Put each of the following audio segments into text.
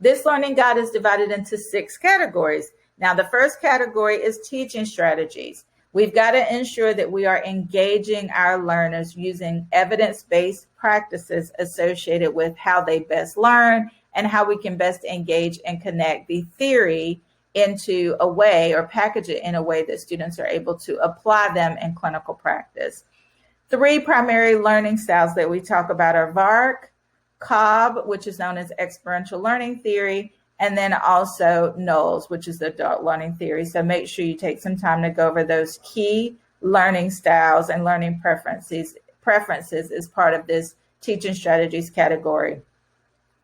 This learning guide is divided into 6 categories. Now, the first category is teaching strategies. We've got to ensure that we are engaging our learners using evidence-based practices associated with how they best learn and how we can best engage and connect the theory into a way, or package it in a way that students are able to apply them in clinical practice. 3 primary learning styles that we talk about are 𝐑𝐑, 𝐜𝐵, which is known as experiential learning theory, and then also NLN, which is the adult learning theory. So make sure you take some time to go over those key learning styles and learning preferences as part of this teaching strategies category.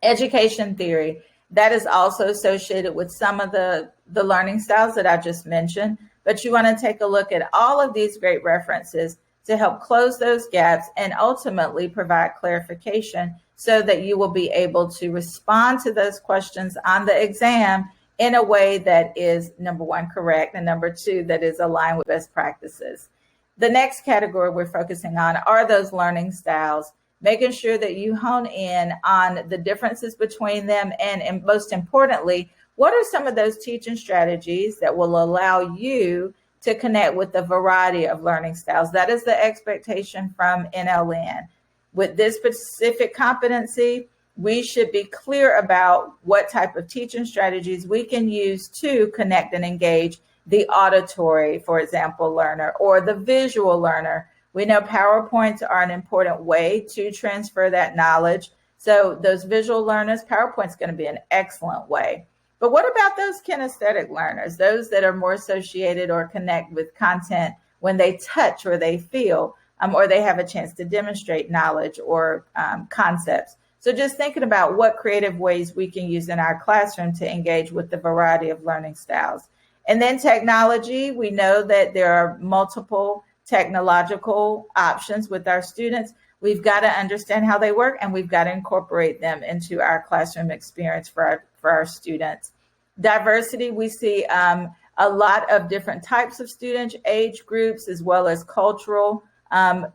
Education theory, that is also associated with some of the learning styles that I just mentioned, but you want to take a look at all of these great references to help close those gaps and ultimately provide clarification so that you will be able to respond to those questions on the exam in a way that is, number 1, correct, and number 2, that is aligned with best practices. The next category we're focusing on are those learning styles, making sure that you hone in on the differences between them, and most importantly, what are some of those teaching strategies that will allow you to connect with the variety of learning styles. That is the expectation from NLN. With this specific competency, we should be clear about what type of teaching strategies we can use to connect and engage the auditory, for example, learner, or the visual learner. We know PowerPoints are an important way to transfer that knowledge. So those visual learners, PowerPoint's going to be an excellent way. But what about those kinesthetic learners, those that are more associated or connect with content when they touch or they feel, or they have a chance to demonstrate knowledge or concepts? So just thinking about what creative ways we can use in our classroom to engage with the variety of learning styles. And then technology, we know that there are multiple technological options with our students. We've got to understand how they work, and we've got to incorporate them into our classroom experience for our students. Diversity, we see a lot of different types of students, age groups, as well as cultural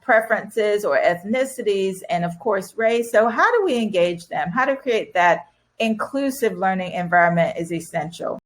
preferences or ethnicities, and of course, race. So how do we engage them? How to create that inclusive learning environment is essential.